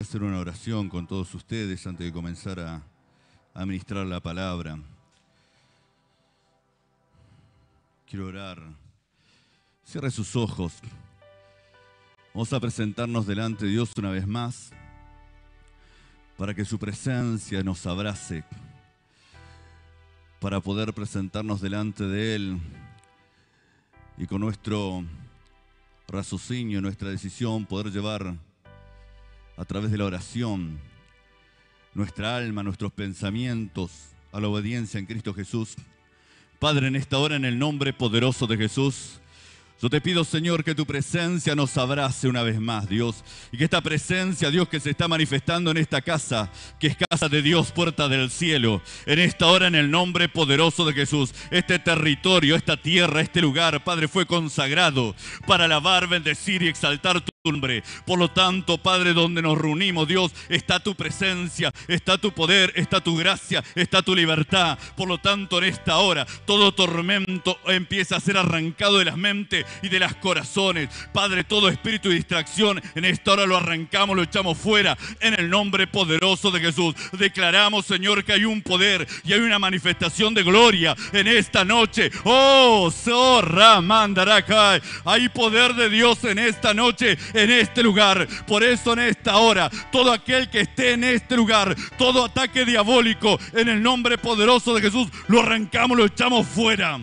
Hacer una oración con todos ustedes antes de comenzar a ministrar la palabra. Quiero orar. Cierre sus ojos. Vamos a presentarnos delante de Dios una vez más para que su presencia nos abrace, para poder presentarnos delante de Él y con nuestro raciocinio, nuestra decisión, poder llevar a través de la oración nuestra alma, nuestros pensamientos a la obediencia en Cristo Jesús. Padre, en esta hora, en el nombre poderoso de Jesús, yo te pido, Señor, que tu presencia nos abrace una vez más, Dios, y que esta presencia, Dios, que se está manifestando en esta casa, que es casa de Dios, puerta del cielo, en esta hora, en el nombre poderoso de Jesús, este territorio, esta tierra, este lugar, Padre, fue consagrado para alabar, bendecir y exaltar tu nombre. Por lo tanto, Padre, donde nos reunimos, Dios, está tu presencia, está tu poder, está tu gracia, está tu libertad. Por lo tanto, en esta hora, todo tormento empieza a ser arrancado de las mentes y de los corazones. Padre, todo espíritu de distracción, en esta hora lo arrancamos, lo echamos fuera, en el nombre poderoso de Jesús. Declaramos, Señor, que hay un poder y hay una manifestación de gloria en esta noche. Oh, zorra, mandarakai. Hay poder de Dios en esta noche, en este lugar. Por eso en esta hora, todo aquel que esté en este lugar, todo ataque diabólico, en el nombre poderoso de Jesús, lo arrancamos, lo echamos fuera.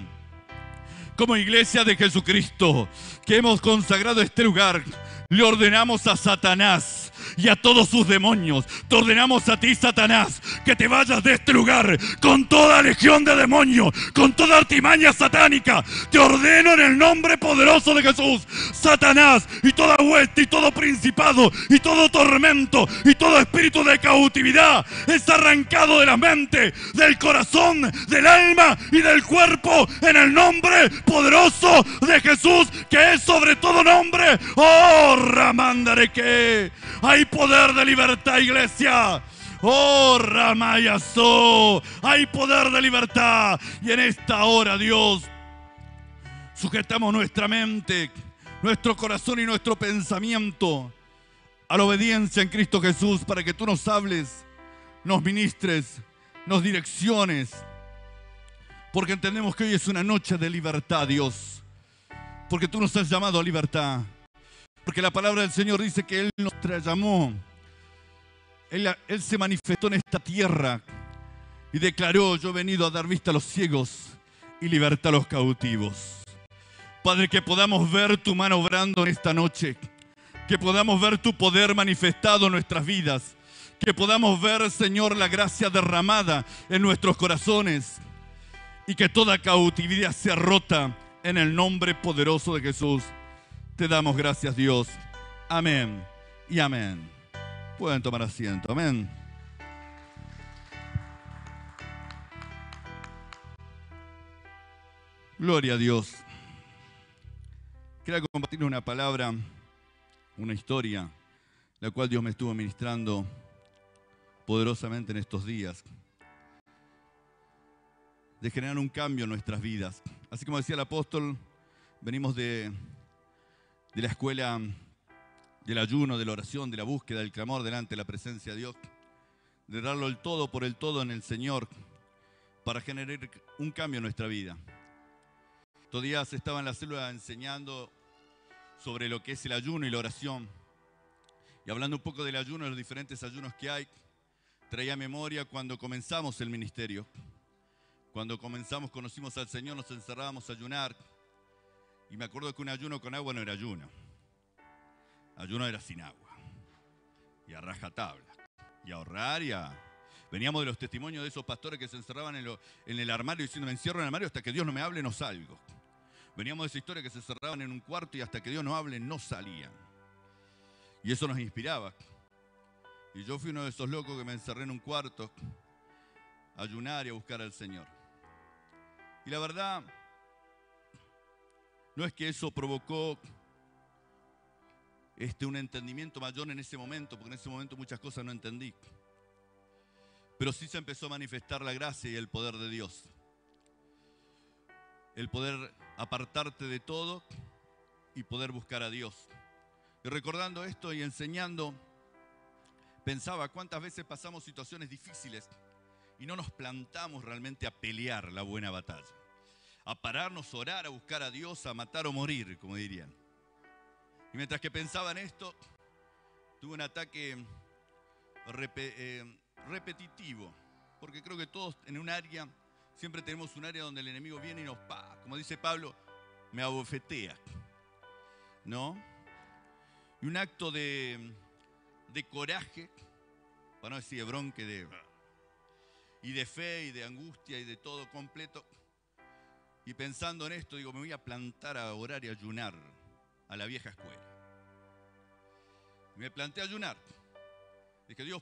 Como iglesia de Jesucristo, que hemos consagrado este lugar, le ordenamos a Satanás y a todos sus demonios, te ordenamos a ti, Satanás, que te vayas de este lugar con toda legión de demonios, con toda artimaña satánica. Te ordeno en el nombre poderoso de Jesús, Satanás, y toda hueste y todo principado y todo tormento y todo espíritu de cautividad es arrancado de la mente, del corazón, del alma y del cuerpo, en el nombre poderoso de Jesús, que es sobre todo nombre. Oh, Ramandareke. Hay poder de libertad, iglesia. Oh, Ramayaso. Hay poder de libertad. Y en esta hora, Dios, sujetamos nuestra mente, nuestro corazón y nuestro pensamiento a la obediencia en Cristo Jesús, para que tú nos hables, nos ministres, nos direcciones. Porque entendemos que hoy es una noche de libertad, Dios. Porque tú nos has llamado a libertad. Porque la palabra del Señor dice que Él nos llamó. Él se manifestó en esta tierra y declaró: yo he venido a dar vista a los ciegos y libertad a los cautivos. Padre, que podamos ver tu mano obrando en esta noche. Que podamos ver tu poder manifestado en nuestras vidas. Que podamos ver, Señor, la gracia derramada en nuestros corazones. Y que toda cautividad sea rota en el nombre poderoso de Jesús. Te damos gracias, Dios. Amén y amén. Pueden tomar asiento. Amén. Gloria a Dios. Quería compartir una palabra, una historia, la cual Dios me estuvo ministrando poderosamente en estos días, de generar un cambio en nuestras vidas. Así como decía el apóstol, venimos de la escuela del ayuno, de la oración, de la búsqueda, del clamor delante de la presencia de Dios, de darlo el todo por el todo en el Señor, para generar un cambio en nuestra vida. Estos días estaba en la célula enseñando sobre lo que es el ayuno y la oración, y hablando un poco del ayuno, de los diferentes ayunos que hay, traía memoria cuando comenzamos el ministerio. Cuando comenzamos, conocimos al Señor, nos encerrábamos a ayunar. Y me acuerdo que un ayuno con agua no era ayuno. Ayuno era sin agua. Y a rajatabla. Y a ahorrar y a... Veníamos de los testimonios de esos pastores que se encerraban en el armario diciendo: me encierro en el armario hasta que Dios no me hable, no salgo. Veníamos de esa historia que se encerraban en un cuarto y hasta que Dios no hable, no salían. Y eso nos inspiraba. Y yo fui uno de esos locos que me encerré en un cuarto a ayunar y a buscar al Señor. Y la verdad, no es que eso provocó un entendimiento mayor en ese momento, porque en ese momento muchas cosas no entendí. Pero sí se empezó a manifestar la gracia y el poder de Dios. El poder apartarte de todo y poder buscar a Dios. Y recordando esto y enseñando, pensaba cuántas veces pasamos situaciones difíciles y no nos plantamos realmente a pelear la buena batalla, a pararnos, a orar, a buscar a Dios, a matar o morir, como dirían. Y mientras que pensaba en esto, tuve un ataque repetitivo, porque creo que todos en un área, siempre tenemos un área donde el enemigo viene y nos, como dice Pablo, me abofetea, ¿no? Y un acto de coraje, para no decir de bronca, y de fe y de angustia y de todo completo. Y pensando en esto, digo, me voy a plantar a orar y a ayunar a la vieja escuela. Y me planté a ayunar. Dije, Dios,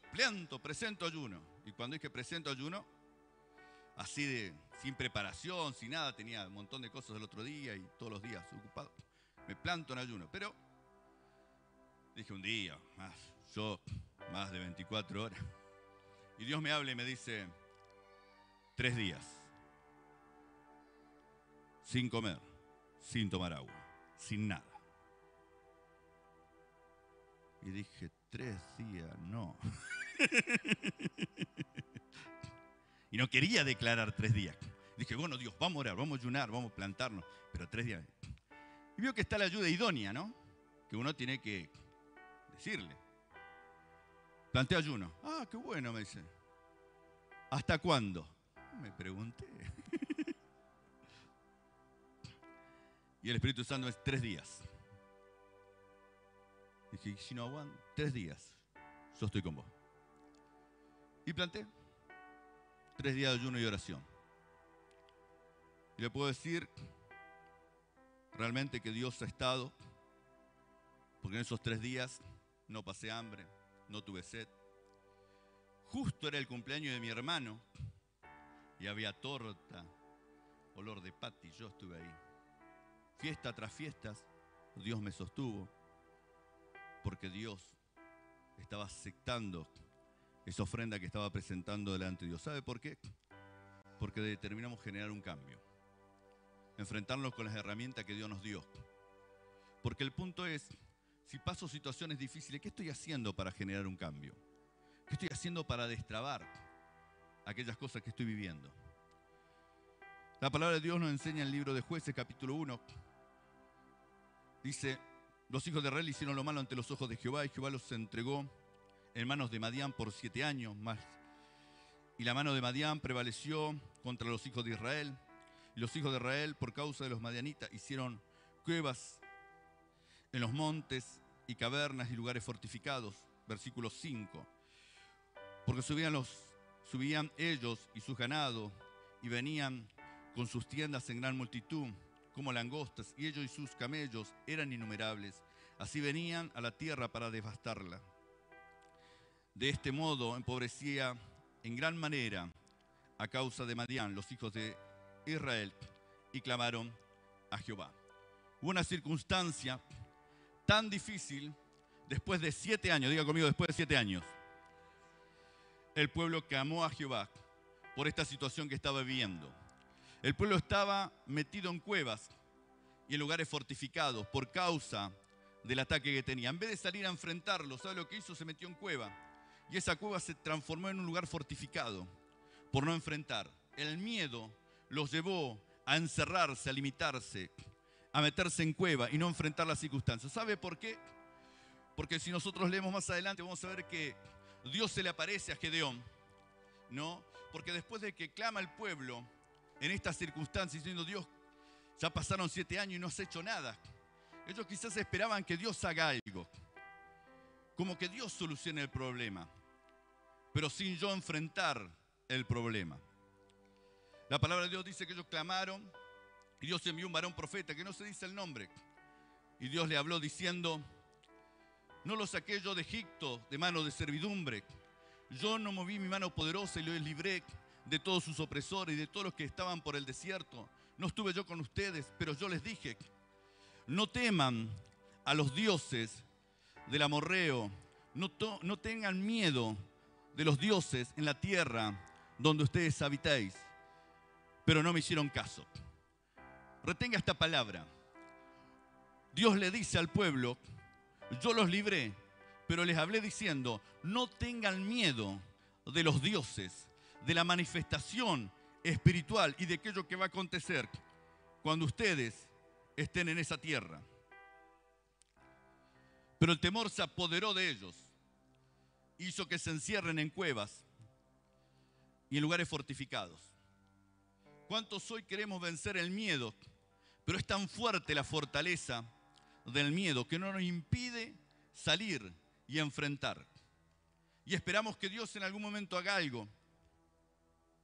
presento ayuno. Y cuando dije presento ayuno, así sin preparación, sin nada, tenía un montón de cosas el otro día y todos los días ocupado. Me planto en ayuno. Pero dije un día, más de 24 horas. Y Dios me habla y me dice, 3 días. Sin comer, sin tomar agua, sin nada. Y dije, 3 días, no. Y no quería declarar 3 días. Dije, bueno, Dios, vamos a orar, vamos a ayunar, vamos a plantarnos. Pero 3 días. Y veo que está la ayuda idónea, ¿no? Que uno tiene que decirle. Planté ayuno. Ah, qué bueno, me dice. ¿Hasta cuándo? Me pregunté. Y el Espíritu Santo es 3 días. Dije, si no aguanto, 3 días, yo estoy con vos. Y planté 3 días de ayuno y oración. Y le puedo decir realmente que Dios ha estado, porque en esos 3 días no pasé hambre, no tuve sed. Justo era el cumpleaños de mi hermano y había torta, olor de pati, yo estuve ahí. Fiesta tras fiestas, Dios me sostuvo, porque Dios estaba aceptando esa ofrenda que estaba presentando delante de Dios. ¿Sabe por qué? Porque determinamos generar un cambio, enfrentarnos con las herramientas que Dios nos dio. Porque el punto es, si paso situaciones difíciles, ¿qué estoy haciendo para generar un cambio? ¿Qué estoy haciendo para destrabar aquellas cosas que estoy viviendo? La palabra de Dios nos enseña en el libro de Jueces, capítulo 1. Dice, los hijos de Israel hicieron lo malo ante los ojos de Jehová, y Jehová los entregó en manos de Madián por 7 años más. Y la mano de Madián prevaleció contra los hijos de Israel. Y los hijos de Israel, por causa de los madianitas, hicieron cuevas en los montes y cavernas y lugares fortificados. Versículo 5. Porque subían ellos y sus ganados, y venían con sus tiendas en gran multitud, como langostas, y ellos y sus camellos eran innumerables. Así venían a la tierra para devastarla. De este modo empobrecía en gran manera a causa de Madián los hijos de Israel, y clamaron a Jehová. Hubo una circunstancia tan difícil, después de 7 años, diga conmigo, después de 7 años, el pueblo clamó a Jehová por esta situación que estaba viviendo. El pueblo estaba metido en cuevas y en lugares fortificados por causa del ataque que tenía. En vez de salir a enfrentarlo, ¿sabe lo que hizo? Se metió en cueva. Y esa cueva se transformó en un lugar fortificado por no enfrentar. El miedo los llevó a encerrarse, a limitarse, a meterse en cueva y no enfrentar las circunstancias. ¿Sabe por qué? Porque si nosotros leemos más adelante vamos a ver que Dios se le aparece a Gedeón, ¿no? Porque después de que clama el pueblo en estas circunstancias diciendo, Dios, ya pasaron 7 años y no has hecho nada. Ellos quizás esperaban que Dios haga algo, como que Dios solucione el problema, pero sin yo enfrentar el problema. La palabra de Dios dice que ellos clamaron y Dios envió un varón profeta que no se dice el nombre. Y Dios le habló diciendo, no los saqué yo de Egipto de mano de servidumbre. Yo no moví mi mano poderosa y los libré de todos sus opresores y de todos los que estaban por el desierto. No estuve yo con ustedes, pero yo les dije, no teman a los dioses del amorreo, no tengan miedo de los dioses en la tierra donde ustedes habitáis. Pero no me hicieron caso. Retenga esta palabra. Dios le dice al pueblo, yo los libré, Pero les hablé diciendo, no tengan miedo de los dioses, de la manifestación espiritual y de aquello que va a acontecer cuando ustedes estén en esa tierra. Pero el temor se apoderó de ellos, hizo que se encierren en cuevas y en lugares fortificados. ¿Cuántos hoy queremos vencer el miedo? Pero es tan fuerte la fortaleza del miedo que no nos impide salir y enfrentar. Y esperamos que Dios en algún momento haga algo,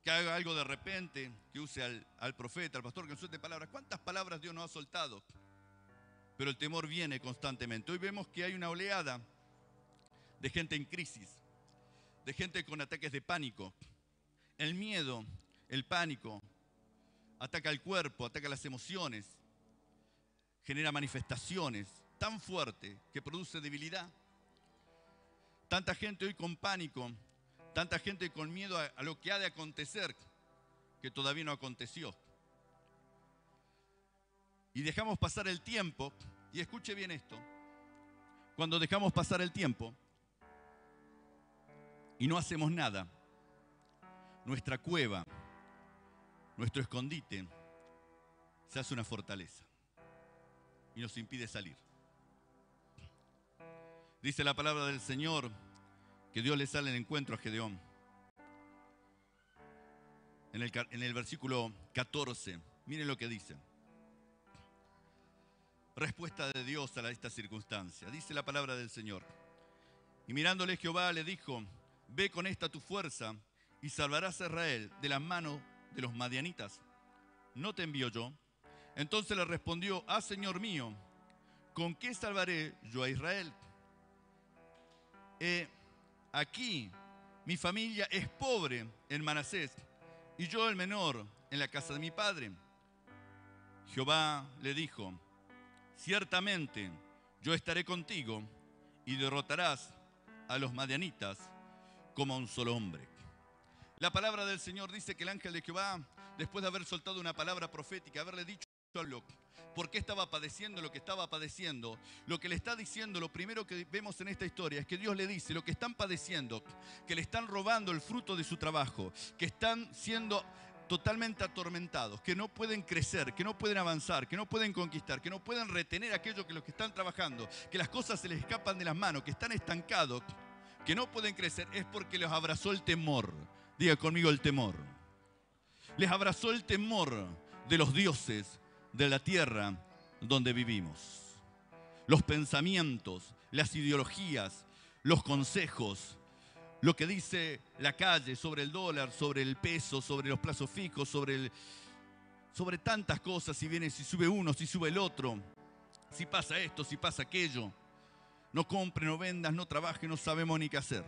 que haga algo de repente, que use al profeta, al pastor, que nos suelte palabras. ¿Cuántas palabras Dios nos ha soltado? Pero el temor viene constantemente. Hoy vemos que hay una oleada de gente en crisis, de gente con ataques de pánico. El miedo, el pánico, ataca el cuerpo, ataca las emociones, genera manifestaciones tan fuertes que produce debilidad. Tanta gente hoy con pánico, tanta gente con miedo a lo que ha de acontecer, que todavía no aconteció. Y dejamos pasar el tiempo, y escuche bien esto, cuando dejamos pasar el tiempo y no hacemos nada, nuestra cueva, nuestro escondite, se hace una fortaleza y nos impide salir. Dice la palabra del Señor que Dios le sale en encuentro a Gedeón. En el versículo 14, miren lo que dice. Respuesta de Dios a esta circunstancia. Dice la palabra del Señor. Y mirándole Jehová le dijo, ve con esta tu fuerza y salvarás a Israel de las manos de los madianitas. ¿No te envío yo? Entonces le respondió, Señor mío, ¿con qué salvaré yo a Israel? Aquí mi familia es pobre en Manasés y yo el menor en la casa de mi padre. Jehová le dijo, ciertamente yo estaré contigo y derrotarás a los madianitas como a un solo hombre. La palabra del Señor dice que el ángel de Jehová, después de haber soltado una palabra profética, haberle dicho por qué estaba padeciendo lo que estaba padeciendo, lo que le está diciendo, lo primero que vemos en esta historia es que Dios le dice, lo que están padeciendo, que le están robando el fruto de su trabajo, que están siendo totalmente atormentados, que no pueden crecer, que no pueden avanzar, que no pueden conquistar, que no pueden retener aquello que los que están trabajando, que las cosas se les escapan de las manos, que están estancados, que no pueden crecer, es porque los abrazó el temor. Diga conmigo el temor. Les abrazó el temor de los dioses de la tierra donde vivimos. Los pensamientos, las ideologías, los consejos, lo que dice la calle sobre el dólar, sobre el peso, sobre los plazos fijos, sobre tantas cosas, si viene, si sube uno, si sube el otro, si pasa esto, si pasa aquello. No compres, no vendas, no trabajes, no sabemos ni qué hacer.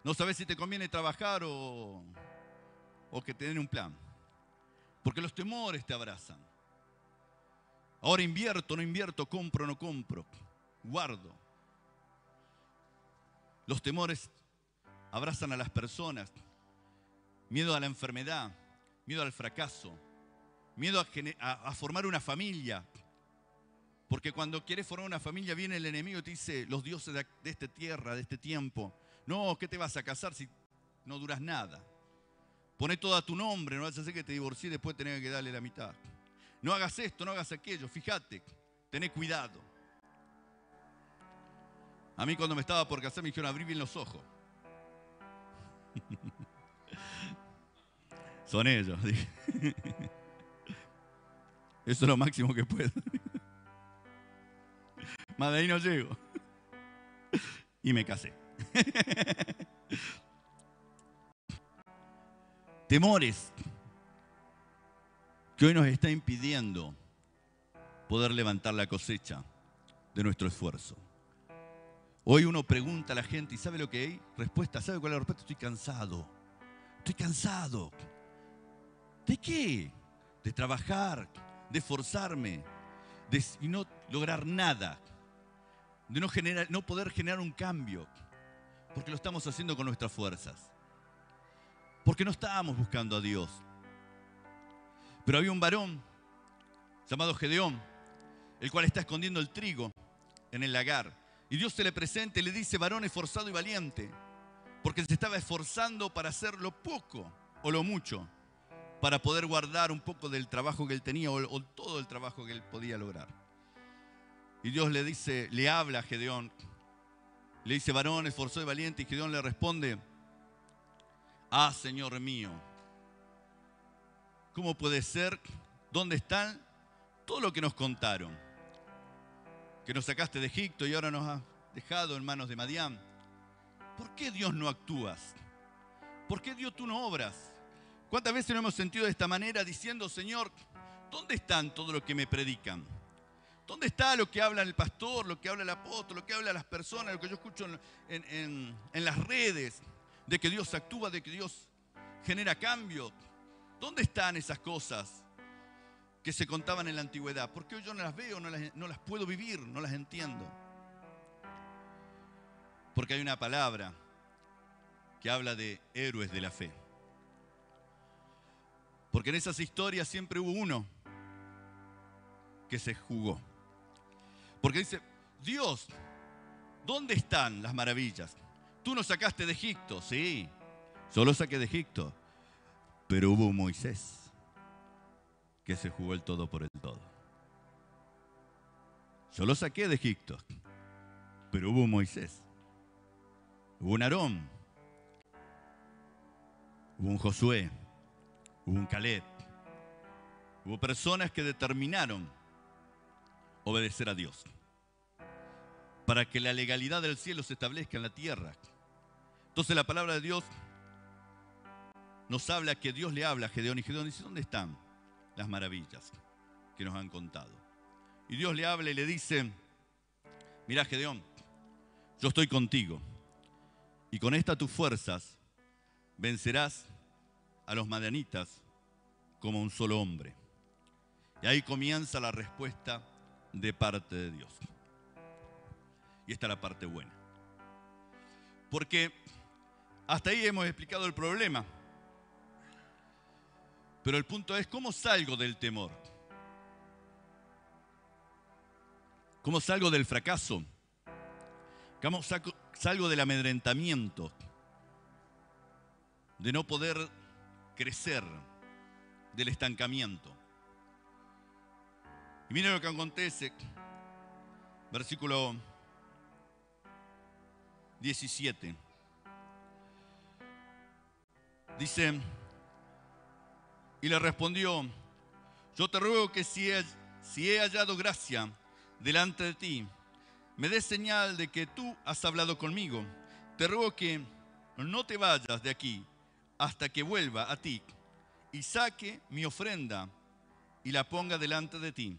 No sabes si te conviene trabajar o que te den un plan. Porque los temores te abrazan. Ahora invierto, no invierto, compro, no compro, guardo. Los temores abrazan a las personas. Miedo a la enfermedad, miedo al fracaso, miedo a formar una familia. Porque cuando quieres formar una familia viene el enemigo y te dice, los dioses de esta tierra, de este tiempo, no, ¿qué te vas a casar si no duras nada? Poné todo a tu nombre, no vas a hacer que te divorcies y después tenés que darle la mitad. No hagas esto, no hagas aquello, fíjate, tené cuidado. A mí cuando me estaba por casar me dijeron, abrí bien los ojos. Son ellos. Eso es lo máximo que puedo. Más de ahí no llego. Y me casé. Temores que hoy nos está impidiendo poder levantar la cosecha de nuestro esfuerzo. Hoy uno pregunta a la gente y ¿sabe lo que hay? Respuesta, ¿sabe cuál es la respuesta? Estoy cansado. Estoy cansado. ¿De qué? De trabajar, de esforzarme, y no lograr nada, de no poder generar un cambio, porque lo estamos haciendo con nuestras fuerzas, porque no estábamos buscando a Dios. Pero había un varón llamado Gedeón, el cual está escondiendo el trigo en el lagar, Y Dios se le presenta y le dice: varón esforzado y valiente, porque se estaba esforzando para hacer lo poco o lo mucho, para poder guardar un poco del trabajo que él tenía o todo el trabajo que él podía lograr. Y Dios le dice, le habla a Gedeón, le dice: varón esforzado y valiente. Y Gedeón le responde: ah, Señor mío, ¿cómo puede ser? ¿Dónde están todo lo que nos contaron? Que nos sacaste de Egipto y ahora nos has dejado en manos de Madián. ¿Por qué, Dios, no actúas? ¿Por qué, Dios, tú no obras? ¿Cuántas veces nos hemos sentido de esta manera diciendo: Señor, ¿dónde están todo lo que me predican? ¿Dónde está lo que habla el pastor, lo que habla el apóstol, lo que habla las personas, lo que yo escucho en las redes? De que Dios actúa, de que Dios genera cambio. ¿Dónde están esas cosas que se contaban en la antigüedad? ¿Por qué hoy yo no las veo, no las puedo vivir, no las entiendo? Porque hay una palabra que habla de héroes de la fe. Porque en esas historias siempre hubo uno que se jugó. Porque dice: Dios, ¿dónde están las maravillas? Tú nos sacaste de Egipto. Sí, yo lo saqué de Egipto. Pero hubo un Moisés que se jugó el todo por el todo. Yo lo saqué de Egipto. Pero hubo un Moisés. Hubo un Aarón. Hubo un Josué. Hubo un Caleb. Hubo personas que determinaron obedecer a Dios para que la legalidad del cielo se establezca en la tierra. Entonces la palabra de Dios nos habla que Dios le habla a Gedeón, y Gedeón dice: ¿dónde están las maravillas que nos han contado? Y Dios le habla y le dice: mira, Gedeón, yo estoy contigo, y con estas tus fuerzas vencerás a los madianitas como un solo hombre. Y ahí comienza la respuesta de parte de Dios. Y esta es la parte buena. Porque hasta ahí hemos explicado el problema. Pero el punto es: ¿cómo salgo del temor? ¿Cómo salgo del fracaso? ¿Cómo salgo del amedrentamiento? De no poder crecer, del estancamiento. Y miren lo que acontece. Versículo 17. Dice: y le respondió: yo te ruego que si he hallado gracia delante de ti, me des señal de que tú has hablado conmigo. Te ruego que no te vayas de aquí hasta que vuelva a ti y saque mi ofrenda y la ponga delante de ti.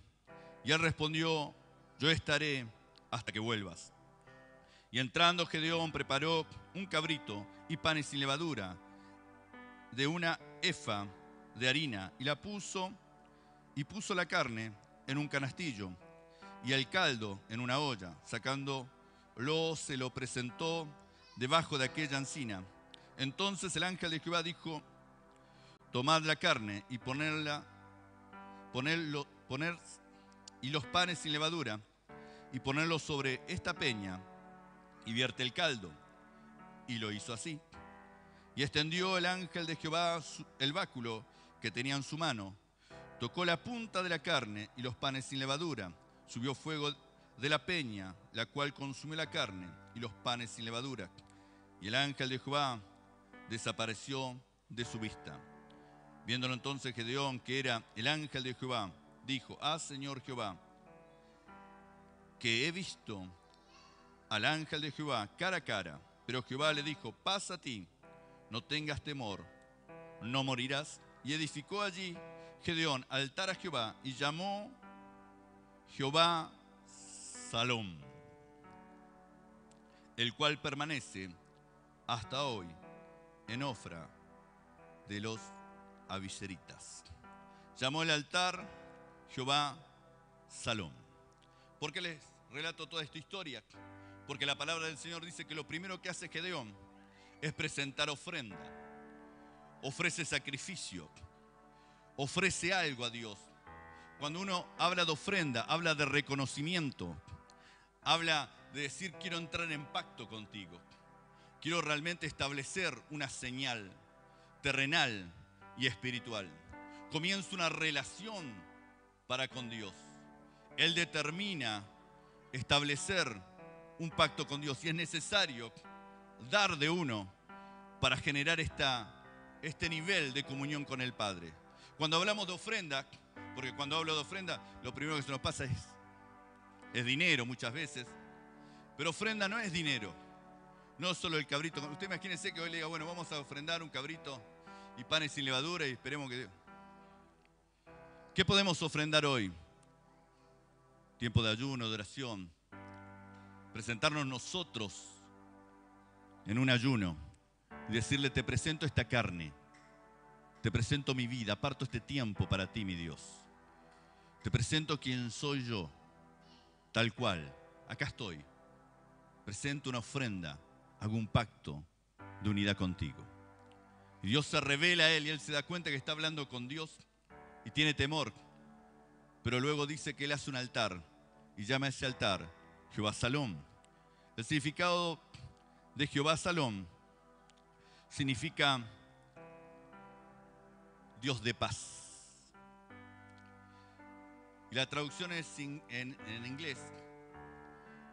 Y él respondió: yo estaré hasta que vuelvas. Y entrando Gedeón preparó un cabrito y panes sin levadura de una efa de harina, y puso la carne en un canastillo y el caldo en una olla. Sacándolo, se lo presentó debajo de aquella encina. Entonces el ángel de Jehová dijo: tomad la carne y y los panes sin levadura, y ponerlos sobre esta peña, y vierte el caldo. Y lo hizo así. Y extendió el ángel de Jehová el báculo que tenía en su mano, tocó la punta de la carne y los panes sin levadura, subió fuego de la peña, la cual consumió la carne y los panes sin levadura. Y el ángel de Jehová desapareció de su vista. Viéndolo entonces Gedeón, que era el ángel de Jehová, dijo: ah, Señor Jehová, que he visto al ángel de Jehová cara a cara. Pero Jehová le dijo: pasa a ti, no tengas temor, no morirás. Y edificó allí Gedeón altar a Jehová y llamó Jehová Salom, el cual permanece hasta hoy en Ofra de los Abiseritas. Llamó el altar Jehová Salom. ¿Por qué les relato toda esta historia? Porque la palabra del Señor dice que lo primero que hace Gedeón es presentar ofrenda. Ofrece sacrificio, ofrece algo a Dios. Cuando uno habla de ofrenda, habla de reconocimiento, habla de decir quiero entrar en pacto contigo. Quiero realmente establecer una señal terrenal y espiritual. Comienza una relación para con Dios. Él determina establecer un pacto con Dios y es necesario dar de uno para generar este nivel de comunión con el Padre. Cuando hablamos de ofrenda, porque cuando hablo de ofrenda, lo primero que se nos pasa es dinero muchas veces, pero ofrenda no es dinero, no solo el cabrito. Usted imagínense que hoy le diga, bueno, vamos a ofrendar un cabrito y panes sin levadura y esperemos que... ¿Qué podemos ofrendar hoy? Tiempo de ayuno, de oración, presentarnos nosotros en un ayuno y decirle, te presento esta carne, te presento mi vida, aparto este tiempo para ti, mi Dios. Te presento quién soy yo, tal cual, acá estoy. Presento una ofrenda, hago un pacto de unidad contigo. Y Dios se revela a él y él se da cuenta que está hablando con Dios y tiene temor. Pero luego dice que él hace un altar y llama a ese altar Jehová Salom. El significado de Jehová Salom significa Dios de paz. Y la traducción es en inglés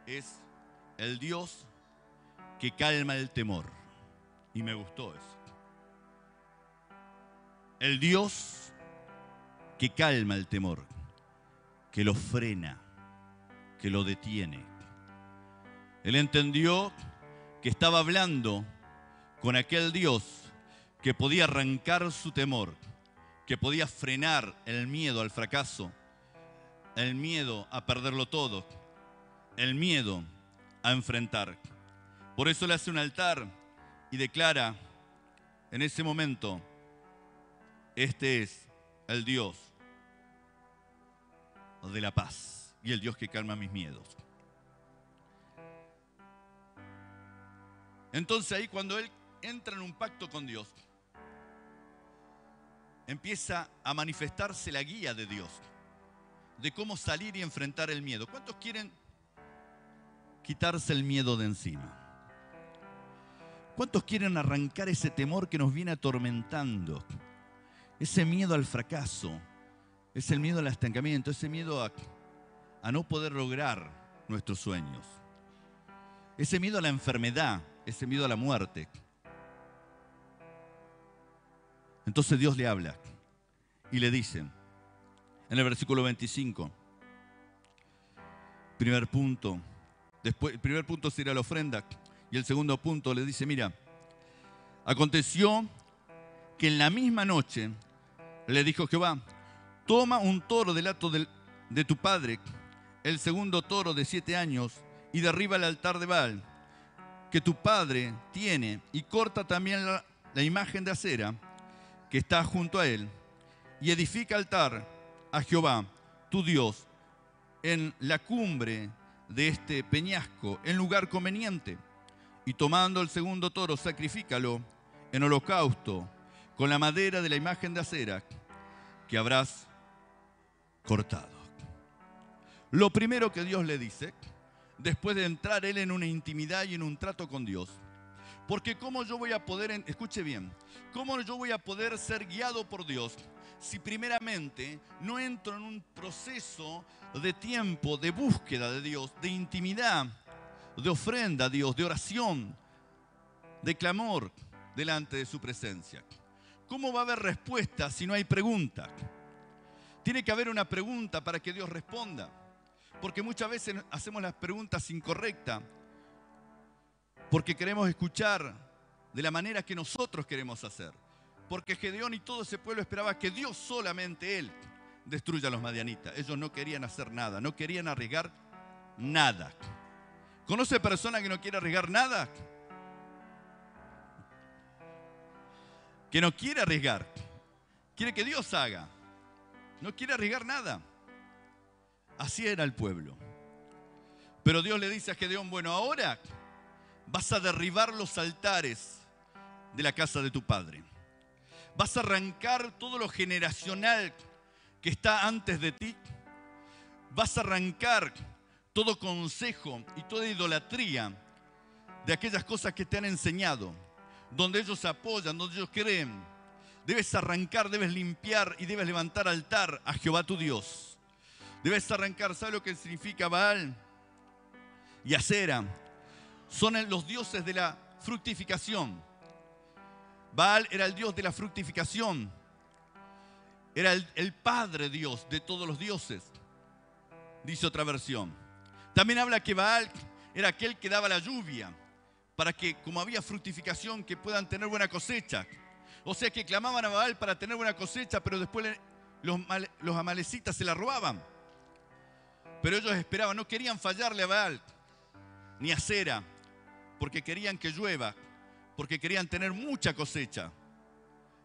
es el Dios que calma el temor. Y me gustó eso. El Dios que calma el temor, que lo frena, que lo detiene. Él entendió que estaba hablando con aquel Dios que podía arrancar su temor, que podía frenar el miedo al fracaso, el miedo a perderlo todo, el miedo a enfrentar. Por eso le hace un altar y declara en ese momento, este es el Dios de la paz y el Dios que calma mis miedos. Entonces ahí cuando él entra en un pacto con Dios, empieza a manifestarse la guía de Dios, de cómo salir y enfrentar el miedo. ¿Cuántos quieren quitarse el miedo de encima? ¿Cuántos quieren arrancar ese temor que nos viene atormentando? Ese miedo al fracaso, ese miedo al estancamiento, ese miedo a no poder lograr nuestros sueños. Ese miedo a la enfermedad, ese miedo a la muerte. Entonces Dios le habla y le dice, en el versículo 25, primer punto, después, el primer punto será la ofrenda y el segundo punto le dice, mira, aconteció que en la misma noche le dijo Jehová, toma un toro del hato de tu padre, el segundo toro de 7 años, y derriba el altar de Baal que tu padre tiene, y corta también la imagen de acera que está junto a él, y edifica altar a Jehová, tu Dios, en la cumbre de este peñasco, en lugar conveniente. Y tomando el segundo toro, sacrifícalo en holocausto con la madera de la imagen de acera que habrás cortado. Lo primero que Dios le dice, después de entrar él en una intimidad y en un trato con Dios, porque ¿cómo yo voy a poder, escuche bien, cómo yo voy a poder ser guiado por Dios si primeramente no entro en un proceso de tiempo, de búsqueda de Dios, de intimidad, de ofrenda a Dios, de oración, de clamor delante de su presencia? ¿Cómo va a haber respuesta si no hay pregunta? Tiene que haber una pregunta para que Dios responda, porque muchas veces hacemos las preguntas incorrectas, porque queremos escuchar de la manera que nosotros queremos hacer. Porque Gedeón y todo ese pueblo esperaba que Dios solamente Él destruya a los madianitas. Ellos no querían hacer nada, no querían arriesgar nada. ¿Conoce persona que no quiere arriesgar nada? Que no quiere arriesgar, quiere que Dios haga. No quiere arriesgar nada. Así era el pueblo. Pero Dios le dice a Gedeón, bueno, ahora vas a derribar los altares de la casa de tu padre. Vas a arrancar todo lo generacional que está antes de ti. Vas a arrancar todo consejo y toda idolatría de aquellas cosas que te han enseñado, donde ellos se apoyan, donde ellos creen. Debes arrancar, debes limpiar y debes levantar altar a Jehová tu Dios. Debes arrancar, ¿sabes lo que significa Baal y Asera? Son los dioses de la fructificación. Baal era el dios de la fructificación. Era el padre Dios de todos los dioses, dice otra versión. También habla que Baal era aquel que daba la lluvia, para que, como había fructificación, que puedan tener buena cosecha. O sea que clamaban a Baal para tener buena cosecha, pero después los amalecitas se la robaban. Pero ellos esperaban, no querían fallarle a Baal ni a Asera, porque querían que llueva, porque querían tener mucha cosecha,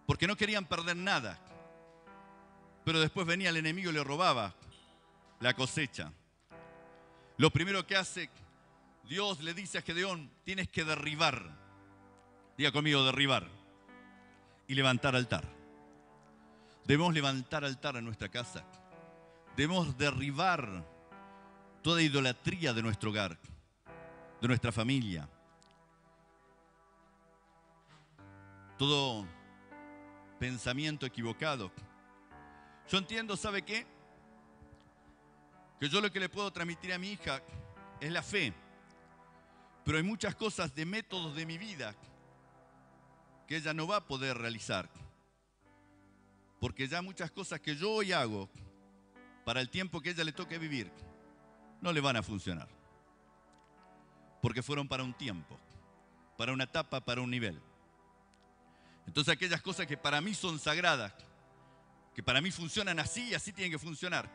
porque no querían perder nada. Pero después venía el enemigo y le robaba la cosecha. Lo primero que hace Dios le dice a Gedeón: tienes que derribar. Diga conmigo, derribar. Y levantar altar. Debemos levantar altar en nuestra casa. Debemos derribar toda idolatría de nuestro hogar, de nuestra familia. Todo pensamiento equivocado. Yo entiendo, ¿sabe qué? Que yo lo que le puedo transmitir a mi hija es la fe. Pero hay muchas cosas de métodos de mi vida que ella no va a poder realizar. Porque ya muchas cosas que yo hoy hago para el tiempo que a ella le toque vivir no le van a funcionar. Porque fueron para un tiempo, para una etapa, para un nivel. Entonces aquellas cosas que para mí son sagradas, que para mí funcionan así y así tienen que funcionar,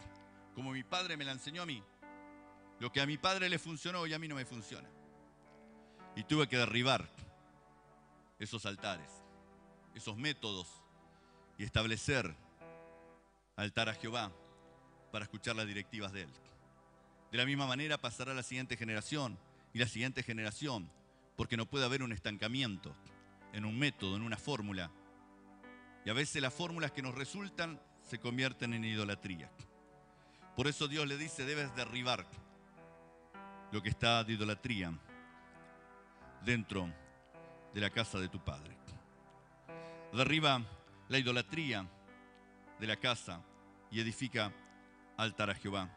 como mi padre me la enseñó a mí. Lo que a mi padre le funcionó y a mí no me funciona. Y tuve que derribar esos altares, esos métodos, y establecer altar a Jehová para escuchar las directivas de Él. De la misma manera pasará a la siguiente generación y la siguiente generación, porque no puede haber un estancamiento en un método, en una fórmula. Y a veces las fórmulas que nos resultan se convierten en idolatría. Por eso Dios le dice: debes derribar lo que está de idolatría dentro de la casa de tu padre. Derriba la idolatría de la casa y edifica altar a Jehová.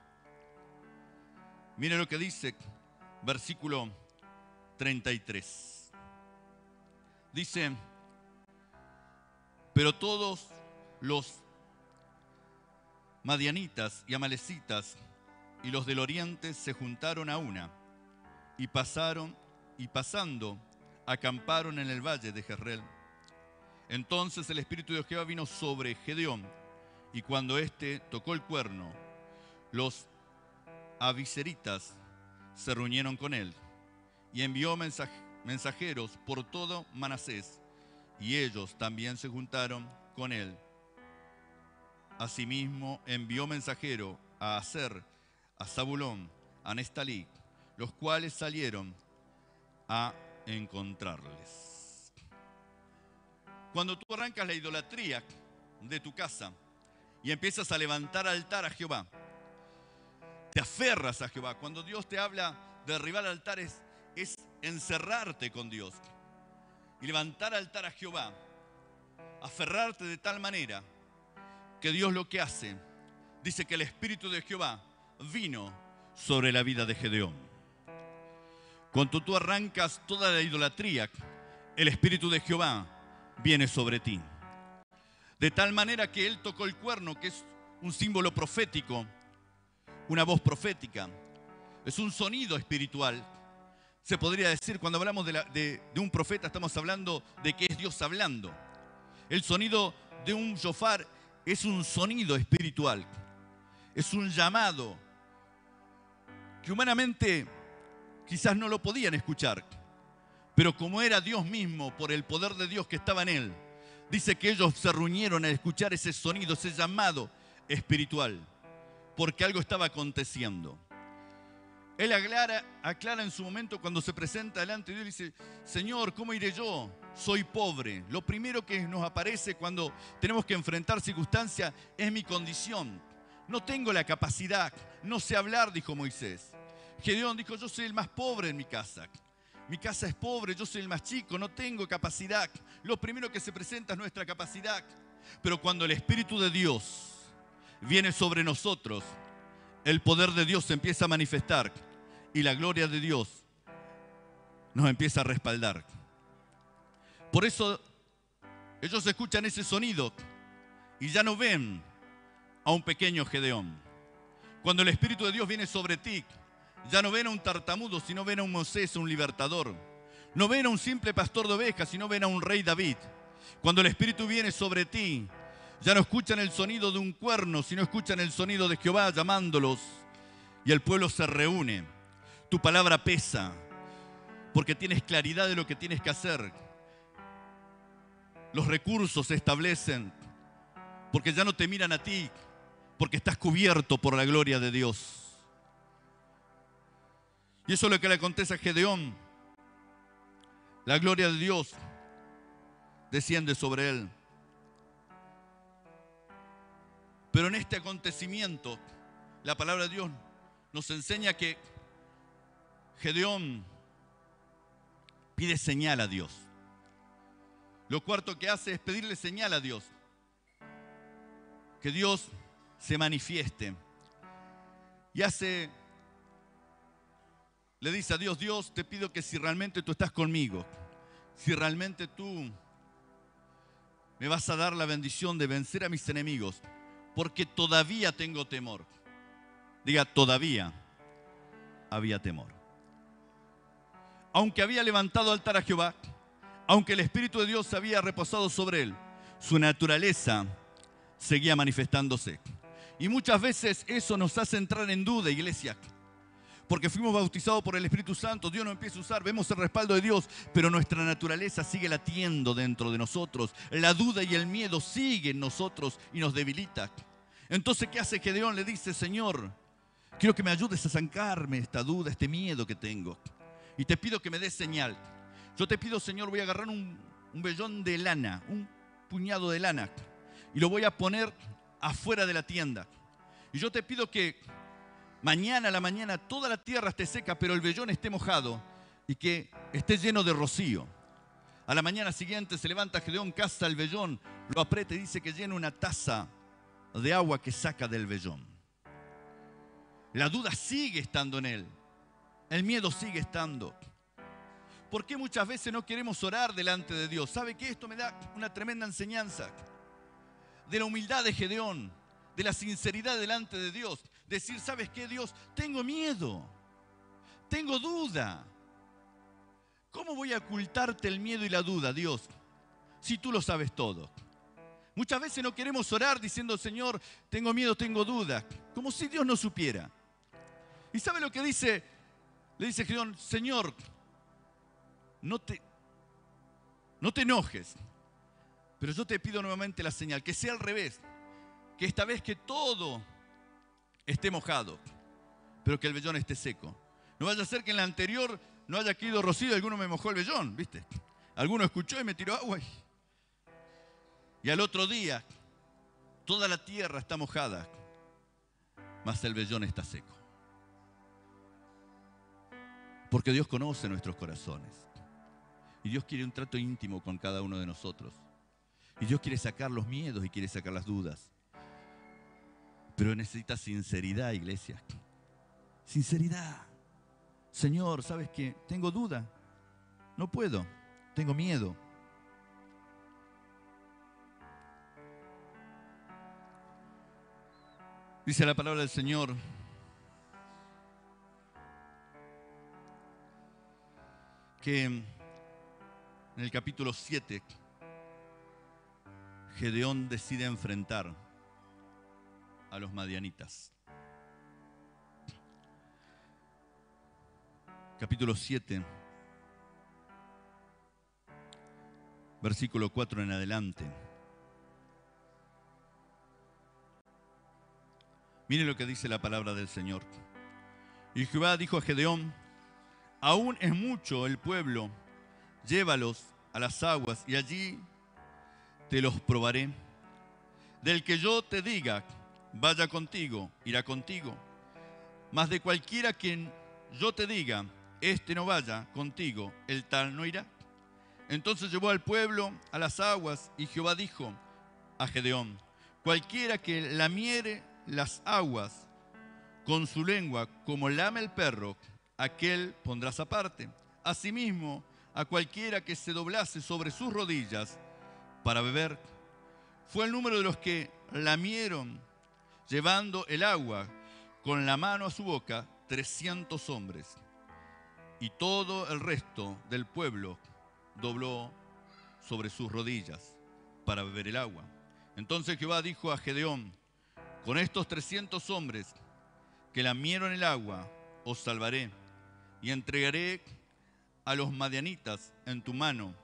Mire lo que dice versículo 33. Dice: pero todos los madianitas y amalecitas y los del oriente se juntaron a una y pasando acamparon en el valle de Jezreel. Entonces el Espíritu de Jehová vino sobre Gedeón, y cuando éste tocó el cuerno, los abiseritas se reunieron con él, y envió mensajeros por todo Manasés, y ellos también se juntaron con él. Asimismo envió mensajero a Aser, a Zabulón, a Neftalí, los cuales salieron a encontrarles. Cuando tú arrancas la idolatría de tu casa y empiezas a levantar altar a Jehová, te aferras a Jehová. Cuando Dios te habla de derribar altares, es encerrarte con Dios y levantar altar a Jehová, aferrarte de tal manera que Dios lo que hace, dice que el Espíritu de Jehová vino sobre la vida de Gedeón. Cuando tú arrancas toda la idolatría, el Espíritu de Jehová viene sobre ti. De tal manera que él tocó el cuerno, que es un símbolo profético, una voz profética, es un sonido espiritual. Se podría decir, cuando hablamos de un profeta, estamos hablando de que es Dios hablando. El sonido de un shofar es un sonido espiritual, es un llamado que humanamente quizás no lo podían escuchar, pero como era Dios mismo, por el poder de Dios que estaba en él, dice que ellos se reunieron a escuchar ese sonido, ese llamado espiritual, porque algo estaba aconteciendo. Él aclara en su momento cuando se presenta delante de Dios y dice: Señor, ¿cómo iré yo? Soy pobre. Lo primero que nos aparece cuando tenemos que enfrentar circunstancias es mi condición. No tengo la capacidad, no sé hablar, dijo Moisés. Gedeón dijo, yo soy el más pobre en mi casa. Mi casa es pobre, yo soy el más chico, no tengo capacidad. Lo primero que se presenta es nuestra capacidad. Pero cuando el Espíritu de Dios viene sobre nosotros, el poder de Dios se empieza a manifestar y la gloria de Dios nos empieza a respaldar. Por eso ellos escuchan ese sonido y ya no ven a un pequeño Gedeón. Cuando el Espíritu de Dios viene sobre ti, ya no ven a un tartamudo, sino ven a un Moisés, un libertador. No ven a un simple pastor de ovejas, sino ven a un rey David. Cuando el Espíritu viene sobre ti, ya no escuchan el sonido de un cuerno, sino escuchan el sonido de Jehová llamándolos. Y el pueblo se reúne. Tu palabra pesa, porque tienes claridad de lo que tienes que hacer. Los recursos se establecen, porque ya no te miran a ti, porque estás cubierto por la gloria de Dios. Y eso es lo que le acontece a Gedeón. La gloria de Dios desciende sobre él. Pero en este acontecimiento, la palabra de Dios nos enseña que Gedeón pide señal a Dios. Lo cuarto que hace es pedirle señal a Dios. Que Dios se manifieste. Y le dice a Dios, Dios, te pido que si realmente tú estás conmigo, si realmente tú me vas a dar la bendición de vencer a mis enemigos, porque todavía tengo temor. Diga, todavía había temor. Aunque había levantado altar a Jehová, aunque el Espíritu de Dios había reposado sobre él, su naturaleza seguía manifestándose. Y muchas veces eso nos hace entrar en duda, iglesia. Porque fuimos bautizados por el Espíritu Santo, Dios nos empieza a usar, vemos el respaldo de Dios, pero nuestra naturaleza sigue latiendo dentro de nosotros. La duda y el miedo siguen en nosotros y nos debilita. Entonces, ¿qué hace Gedeón? Le dice, Señor, quiero que me ayudes a sacarme esta duda, este miedo que tengo. Y te pido que me des señal. Yo te pido, Señor, voy a agarrar un vellón de lana, un puñado de lana, y lo voy a poner afuera de la tienda. Y yo te pido que mañana a la mañana toda la tierra esté seca, pero el vellón esté mojado y que esté lleno de rocío. A la mañana siguiente se levanta Gedeón, caza el vellón, lo aprieta y dice que llena una taza de agua que saca del vellón. La duda sigue estando en él. El miedo sigue estando. ¿Por qué muchas veces no queremos orar delante de Dios? ¿Sabe qué? Esto me da una tremenda enseñanza de la humildad de Gedeón, de la sinceridad delante de Dios. Decir, ¿sabes qué, Dios? Tengo miedo, tengo duda. ¿Cómo voy a ocultarte el miedo y la duda, Dios, si tú lo sabes todo? Muchas veces no queremos orar diciendo, Señor, tengo miedo, tengo duda, como si Dios no supiera. ¿Y sabe lo que dice? Le dice Gedeón, Señor, no te enojes, pero yo te pido nuevamente la señal, que sea al revés, que esta vez que todo esté mojado, pero que el vellón esté seco. No vaya a ser que en la anterior no haya caído rocío y alguno me mojó el vellón, ¿viste? Alguno escuchó y me tiró agua. Y al otro día, toda la tierra está mojada, mas el vellón está seco. Porque Dios conoce nuestros corazones. Y Dios quiere un trato íntimo con cada uno de nosotros. Y Dios quiere sacar los miedos y quiere sacar las dudas. Pero necesita sinceridad, iglesia. Sinceridad. Señor, ¿sabes qué? Tengo duda. No puedo. Tengo miedo. Dice la palabra del Señor que en el capítulo 7 Gedeón decide enfrentar a los madianitas. Capítulo 7, versículo 4 en adelante. Mire lo que dice la palabra del Señor. Y Jehová dijo a Gedeón, aún es mucho el pueblo, llévalos a las aguas y allí te los probaré. Del que yo te diga, vaya contigo, irá contigo. Mas de cualquiera que yo te diga, este no vaya contigo, el tal no irá. Entonces llevó al pueblo a las aguas, y Jehová dijo a Gedeón, cualquiera que lamiere las aguas con su lengua, como lame el perro, aquel pondrás aparte. Asimismo, a cualquiera que se doblase sobre sus rodillas para beber. Fue el número de los que lamieron, llevando el agua con la mano a su boca, 300 hombres. Y todo el resto del pueblo dobló sobre sus rodillas para beber el agua. Entonces Jehová dijo a Gedeón, con estos 300 hombres que lamieron el agua, os salvaré, y entregaré a los madianitas en tu mano,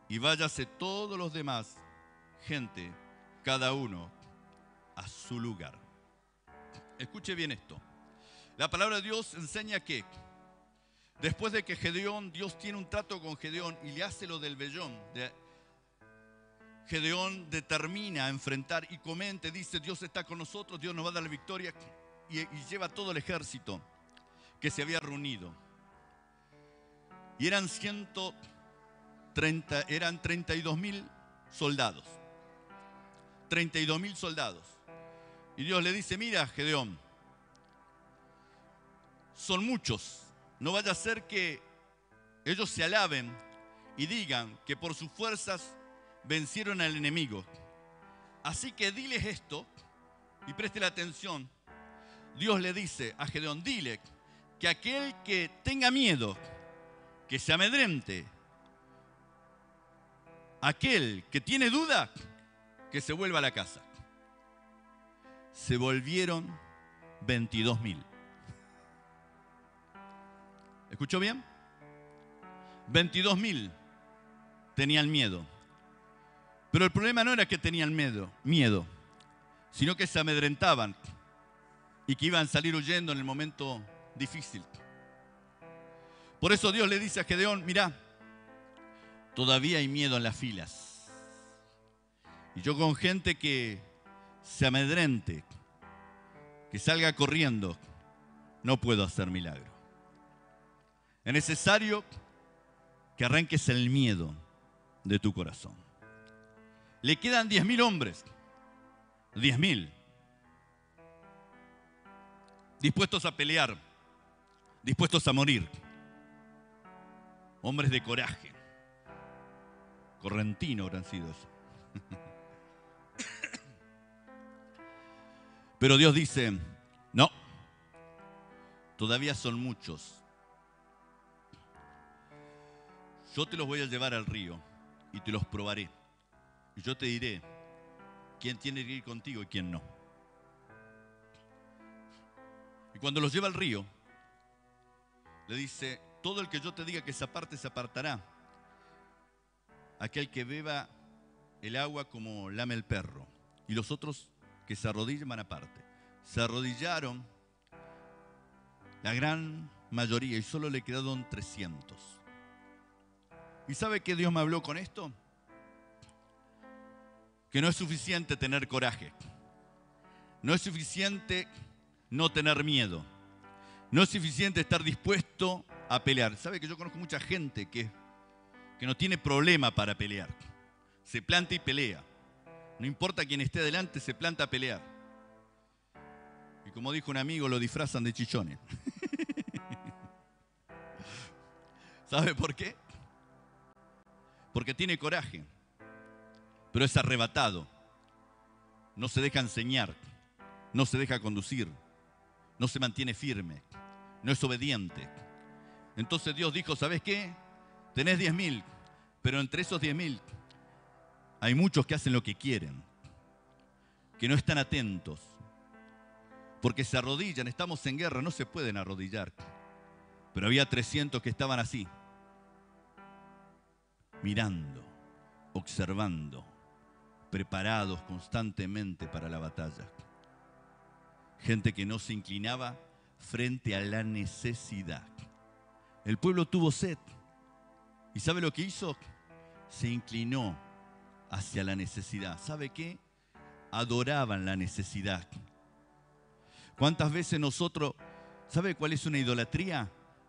y váyase todos los demás, gente, cada uno a su lugar. Escuche bien esto. La palabra de Dios enseña que después de que Dios tiene un trato con Gedeón y le hace lo del vellón, Gedeón determina enfrentar y comenta, dice, Dios está con nosotros, Dios nos va a dar la victoria, y lleva todo el ejército que se había reunido. Y eran 32.000 soldados. 32.000 soldados. Y Dios le dice, mira, Gedeón, son muchos. No vaya a ser que ellos se alaben y digan que por sus fuerzas vencieron al enemigo. Así que diles esto y preste la atención. Dios le dice a Gedeón, dile que aquel que tenga miedo, que se amedrente, aquel que tiene duda, que se vuelva a la casa. Se volvieron 22.000. ¿Escuchó bien? 22.000 tenían miedo. Pero el problema no era que tenían miedo, sino que se amedrentaban y que iban a salir huyendo en el momento difícil. Por eso Dios le dice a Gedeón, mirá, todavía hay miedo en las filas. Y yo con gente que se amedrente, que salga corriendo, no puedo hacer milagro. Es necesario que arranques el miedo de tu corazón. Le quedan 10.000 hombres, 10.000, dispuestos a pelear, dispuestos a morir. Hombres de coraje. Correntino habrán sido eso. Pero Dios dice, no, todavía son muchos. Yo te los voy a llevar al río y te los probaré. Y yo te diré quién tiene que ir contigo y quién no. Y cuando los lleva al río, le dice, todo el que yo te diga que se aparte, se apartará. Aquel que beba el agua como lame el perro. Y los otros que se arrodillen van aparte. Se arrodillaron la gran mayoría y solo le quedaron 300. ¿Y sabe qué Dios me habló con esto? Que no es suficiente tener coraje. No es suficiente no tener miedo. No es suficiente estar dispuesto a pelear. ¿Sabe que yo conozco mucha gente que no tiene problema para pelear? Se planta y pelea. No importa quién esté adelante, se planta a pelear. Y como dijo un amigo, lo disfrazan de chichones. ¿Sabe por qué? Porque tiene coraje, pero es arrebatado. No se deja enseñar, no se deja conducir, no se mantiene firme, no es obediente. Entonces Dios dijo, ¿sabes qué? Tenés 10.000, pero entre esos 10.000 hay muchos que hacen lo que quieren, que no están atentos, porque se arrodillan. Estamos en guerra, no se pueden arrodillar. Pero había 300 que estaban así, mirando, observando, preparados constantemente para la batalla. Gente que no se inclinaba frente a la necesidad. El pueblo tuvo sed. ¿Y sabe lo que hizo? Se inclinó hacia la necesidad. ¿Sabe qué? Adoraban la necesidad. ¿Cuántas veces nosotros ¿Sabe cuál es una idolatría?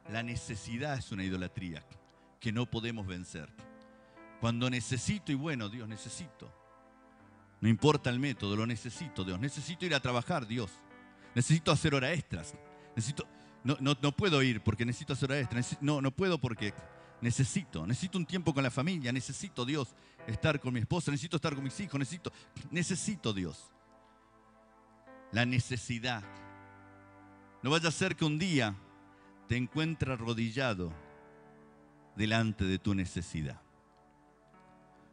La necesidad es una idolatría que no podemos vencer. Cuando necesito, y bueno, Dios, necesito. No importa el método, lo necesito, Dios. Necesito ir a trabajar, Dios. Necesito hacer horas extras. No puedo ir porque necesito hacer horas extras. No puedo porque necesito un tiempo con la familia. Necesito, Dios, estar con mi esposa. Necesito estar con mis hijos. Necesito, Dios. La necesidad. No vaya a ser que un día te encuentres arrodillado delante de tu necesidad.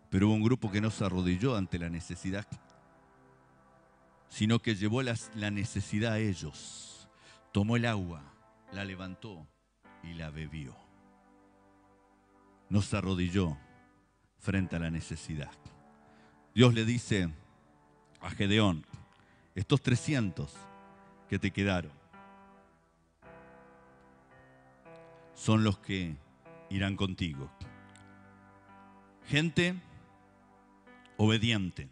Pero hubo un grupo que no se arrodilló ante la necesidad, sino que llevó la necesidad a ellos. Tomó el agua, la levantó y la bebió. No se arrodilló frente a la necesidad. Dios le dice a Gedeón, estos 300 que te quedaron son los que irán contigo. Gente obediente,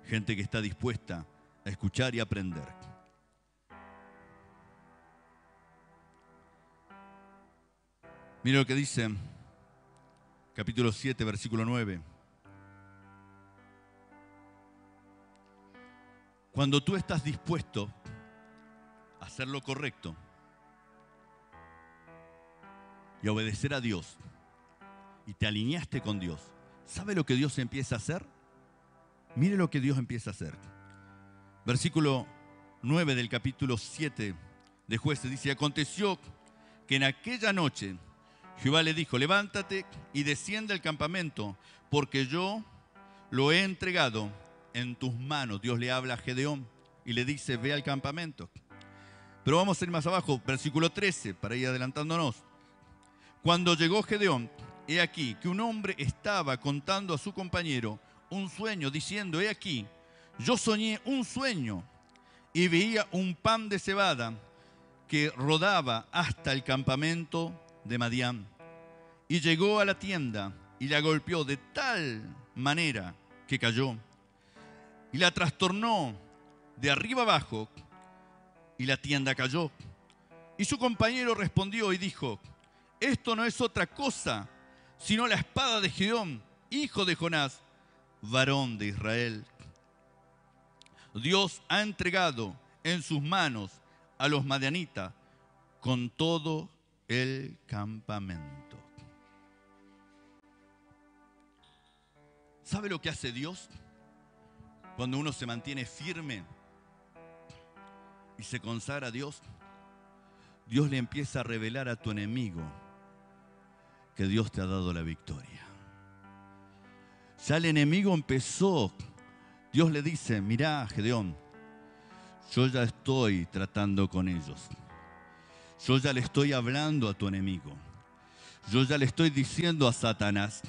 gente que está dispuesta a escuchar y aprender. Mira lo que dice capítulo 7, versículo 9. Cuando tú estás dispuesto a hacer lo correcto y a obedecer a Dios y te alineaste con Dios, ¿sabe lo que Dios empieza a hacer? Mire lo que Dios empieza a hacer. Versículo 9 del capítulo 7 de Jueces dice, aconteció que en aquella noche Jehová le dijo, levántate y desciende al campamento, porque yo lo he entregado en tus manos. Dios le habla a Gedeón y le dice, ve al campamento. Pero vamos a ir más abajo, versículo 13, para ir adelantándonos. Cuando llegó Gedeón, he aquí que un hombre estaba contando a su compañero un sueño, diciendo, he aquí, yo soñé un sueño y veía un pan de cebada que rodaba hasta el campamento de Madián. Y llegó a la tienda y la golpeó de tal manera que cayó. Y la trastornó de arriba abajo y la tienda cayó. Y su compañero respondió y dijo, esto no es otra cosa sino la espada de Gedeón, hijo de Jonás, varón de Israel. Dios ha entregado en sus manos a los madianitas con todo el campamento. ¿Sabe lo que hace Dios? Cuando uno se mantiene firme y se consagra a Dios, Dios le empieza a revelar a tu enemigo que Dios te ha dado la victoria. Ya el enemigo empezó. Dios le dice, mirá, Gedeón, yo ya estoy tratando con ellos. Yo ya le estoy hablando a tu enemigo. Yo ya le estoy diciendo a Satanás.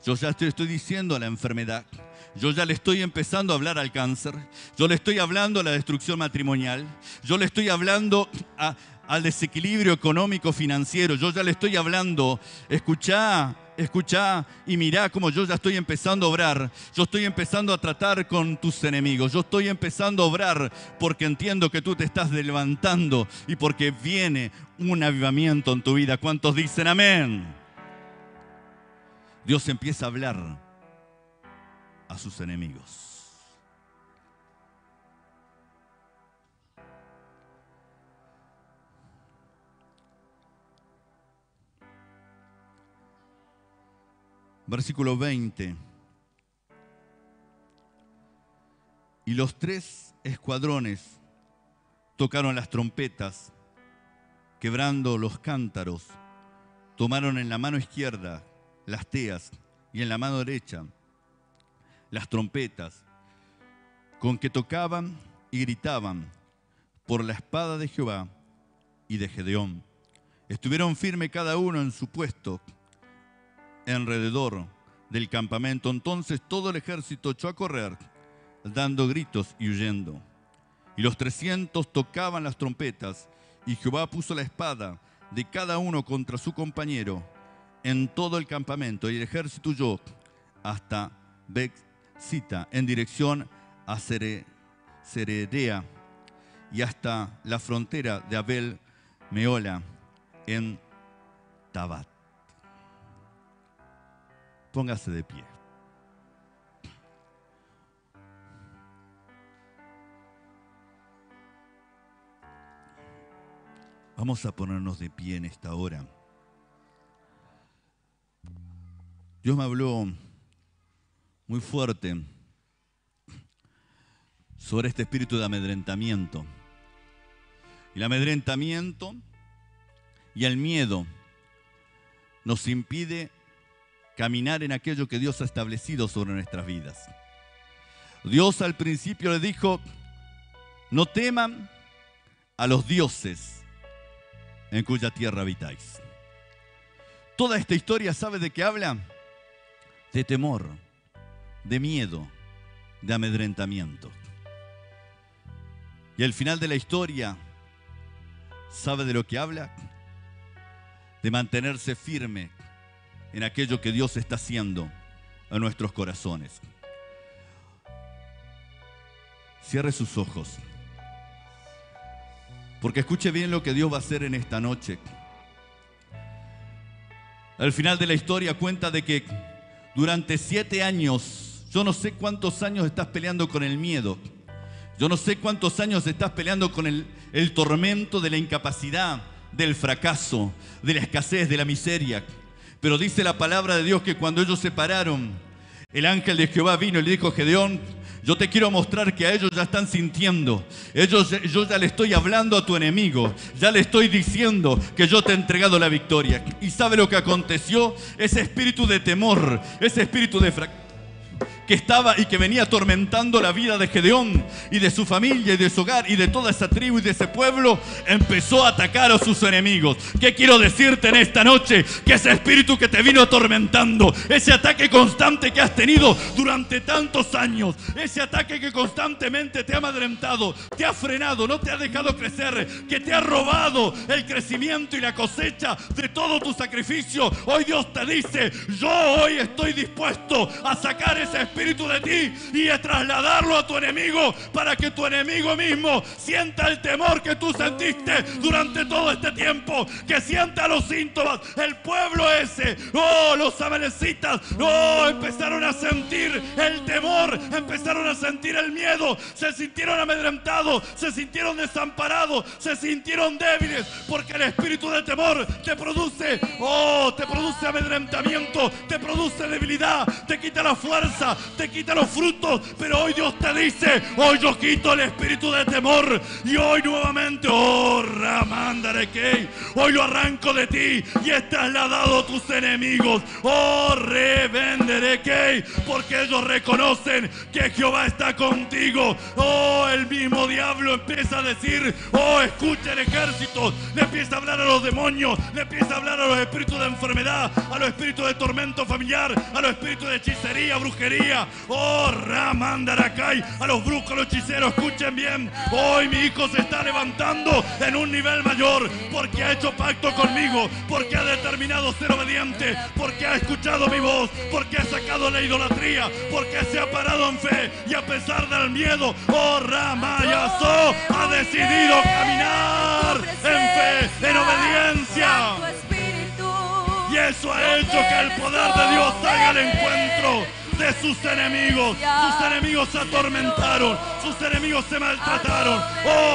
Yo ya te estoy diciendo a la enfermedad. Yo ya le estoy empezando a hablar al cáncer. Yo le estoy hablando a la destrucción matrimonial. Yo le estoy hablando al desequilibrio económico financiero. Yo ya le estoy hablando. Escuchá y mirá cómo yo ya estoy empezando a obrar. Yo estoy empezando a tratar con tus enemigos. Yo estoy empezando a obrar porque entiendo que tú te estás levantando y porque viene un avivamiento en tu vida. ¿Cuántos dicen amén? Dios empieza a hablar a sus enemigos. Versículo 20. Y los 3 escuadrones tocaron las trompetas, quebrando los cántaros, tomaron en la mano izquierda las teas y en la mano derecha las trompetas, con que tocaban y gritaban por la espada de Jehová y de Gedeón. Estuvieron firmes cada uno en su puesto alrededor del campamento. Entonces todo el ejército echó a correr, dando gritos y huyendo. Y los 300 tocaban las trompetas, y Jehová puso la espada de cada uno contra su compañero en todo el campamento, y el ejército huyó hasta Betzita, en dirección a Ceredea, y hasta la frontera de Abel Mehola en Tabat. Póngase de pie. Vamos a ponernos de pie en esta hora. Dios me habló muy fuerte sobre este espíritu de amedrentamiento. El amedrentamiento y el miedo nos impide caminar en aquello que Dios ha establecido sobre nuestras vidas. Dios al principio le dijo: no teman a los dioses en cuya tierra habitáis. Toda esta historia, ¿sabe de qué habla? De temor, de miedo, de amedrentamiento. Y al final de la historia, ¿sabe de lo que habla? De mantenerse firme en aquello que Dios está haciendo en nuestros corazones. Cierre sus ojos, porque escuche bien lo que Dios va a hacer en esta noche. Al final de la historia cuenta de que durante 7 años, yo no sé cuántos años estás peleando con el miedo, yo no sé cuántos años estás peleando con el tormento de la incapacidad, del fracaso, de la escasez, de la miseria. Pero dice la palabra de Dios que cuando ellos se pararon, el ángel de Jehová vino y le dijo: Gedeón, yo te quiero mostrar que a ellos ya están sintiendo. Yo ya le estoy hablando a tu enemigo. Ya le estoy diciendo que yo te he entregado la victoria. ¿Y sabe lo que aconteció? Ese espíritu de temor, ese espíritu de fracaso que estaba y que venía atormentando la vida de Gedeón y de su familia y de su hogar y de toda esa tribu y de ese pueblo, empezó a atacar a sus enemigos. ¿Qué quiero decirte en esta noche? Que ese espíritu que te vino atormentando, ese ataque constante que has tenido durante tantos años, ese ataque que constantemente te ha amedrentado, te ha frenado, no te ha dejado crecer, que te ha robado el crecimiento y la cosecha de todo tu sacrificio, hoy Dios te dice: yo hoy estoy dispuesto a sacar ese espíritu de ti y a trasladarlo a tu enemigo, para que tu enemigo mismo sienta el temor que tú sentiste durante todo este tiempo, que sienta los síntomas. El pueblo ese, los amalecitas, empezaron a sentir el temor, empezaron a sentir el miedo, se sintieron amedrentados, se sintieron desamparados, se sintieron débiles, porque el espíritu de temor te produce amedrentamiento, te produce debilidad, te quita la fuerza, te quita los frutos. Pero hoy Dios te dice: hoy yo quito el espíritu de temor y hoy nuevamente, Ramandarekei, hoy lo arranco de ti y es trasladado a tus enemigos, Revenderekei, porque ellos reconocen que Jehová está contigo. El mismo diablo empieza a decir: escuchen ejércitos, le empieza a hablar a los demonios, le empieza a hablar a los espíritus de enfermedad, a los espíritus de tormento familiar, a los espíritus de hechicería, brujería, Ramandarakai, a los brujos, a los hechiceros. Escuchen bien, hoy mi hijo se está levantando en un nivel mayor, porque ha hecho pacto conmigo, porque ha determinado ser obediente, porque ha escuchado mi voz, porque ha sacado la idolatría, porque se ha parado en fe, y a pesar del miedo, Ramayaso ha decidido caminar en fe, en obediencia. Y eso ha hecho que el poder de Dios salga al encuentro de sus enemigos. Sus enemigos se atormentaron, sus enemigos se maltrataron.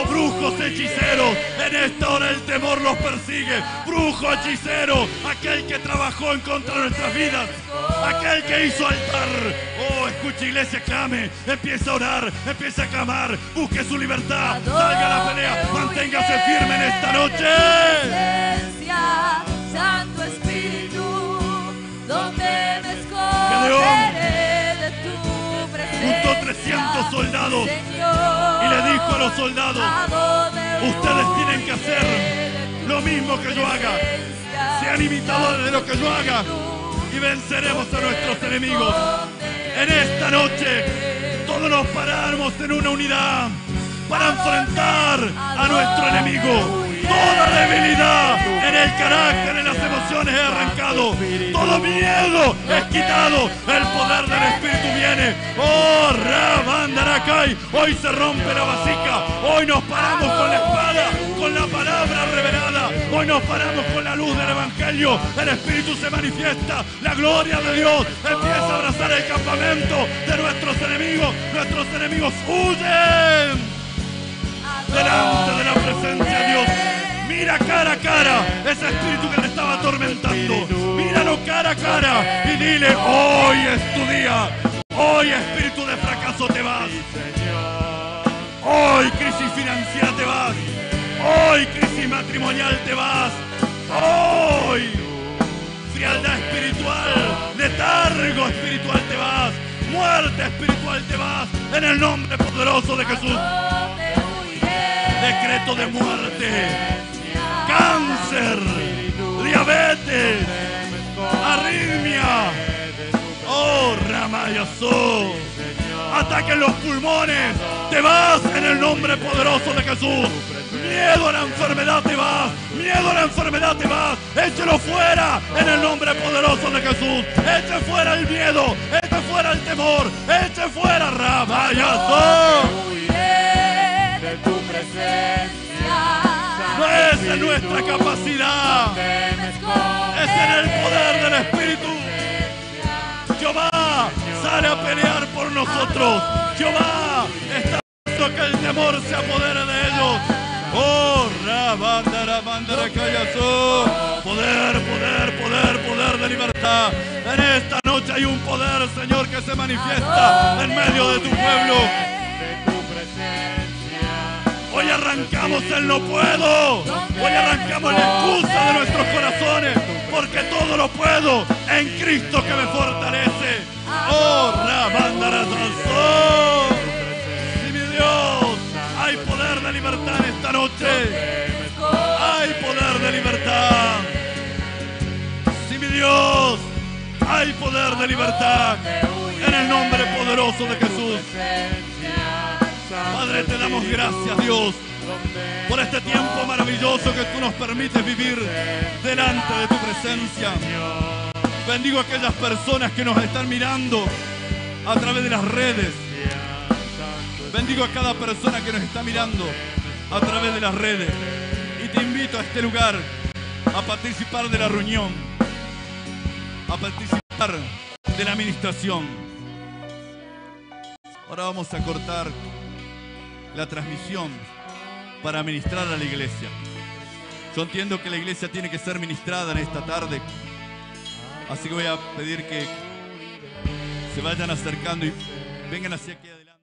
Brujos, hechiceros, en esta hora el temor los persigue. Brujo, hechicero, aquel que trabajó en contra de nuestras vidas, aquel que hizo altar. Escucha, iglesia, clame, empieza a orar, empieza a clamar, busque su libertad, salga a la pelea, manténgase firme en esta noche. Santo Espíritu, donde me esconderé de tu presencia. Juntó 300 soldados, Señor, y le dijo a los soldados: ustedes tienen que hacer lo mismo que yo haga, sean imitadores de lo que yo haga, y venceremos a nuestros enemigos. En esta noche todos nos paramos en una unidad para enfrentar a nuestro enemigo. Toda debilidad en el carácter, en las emociones es arrancado. Todo miedo es quitado. El poder del Espíritu viene. Ramandarakai. Hoy se rompe la vasija. Hoy nos paramos con la espada, con la palabra revelada. Hoy nos paramos con la luz del Evangelio. El Espíritu se manifiesta. La gloria de Dios empieza a abrazar el campamento de nuestros enemigos. Nuestros enemigos huyen delante de la presencia de Dios. Mira cara a cara ese espíritu que te estaba atormentando. Míralo cara a cara y dile: hoy es tu día. Hoy, espíritu de fracaso, te vas. Hoy, crisis financiera, te vas. Hoy, crisis matrimonial, te vas. Hoy, frialdad espiritual, letargo espiritual, te vas. Muerte espiritual, te vas. En el nombre poderoso de Jesús. Decreto de muerte, cáncer, diabetes, arritmia. Oh, Ramayasó. Ataque en los pulmones. Te vas en el nombre poderoso de Jesús. Miedo a la enfermedad, te vas. Miedo a la enfermedad, te vas. Échelo fuera en el nombre poderoso de Jesús. Eche fuera el miedo. Eche fuera el temor. Eche fuera, Ramayasó. De tu presencia. No es en nuestra capacidad. Es en el poder del Espíritu. Jehová sale a pelear por nosotros. Jehová está haciendo que el temor se apodere de ellos. Oh, Rabandara Cayazó. Poder, poder, poder, poder de libertad. En esta noche hay un poder, Señor, que se manifiesta en medio de tu pueblo. Hoy arrancamos el no puedo. Hoy arrancamos la excusa de nuestros corazones. Porque todo lo puedo en Cristo que me fortalece. Oh, Rabandarazo. Sí, mi Dios, hay poder de libertad en esta noche. Hay poder de libertad. Sí, mi Dios, hay poder de libertad. En el nombre poderoso de Jesús. Padre, te damos gracias, Dios, por este tiempo maravilloso que tú nos permites vivir delante de tu presencia. Bendigo a aquellas personas que nos están mirando a través de las redes. Bendigo a cada persona que nos está mirando a través de las redes. Y te invito a este lugar a participar de la reunión, a participar de la administración. Ahora vamos a cortar la transmisión para ministrar a la iglesia. Yo entiendo que la iglesia tiene que ser ministrada en esta tarde, así que voy a pedir que se vayan acercando y vengan hacia aquí adelante.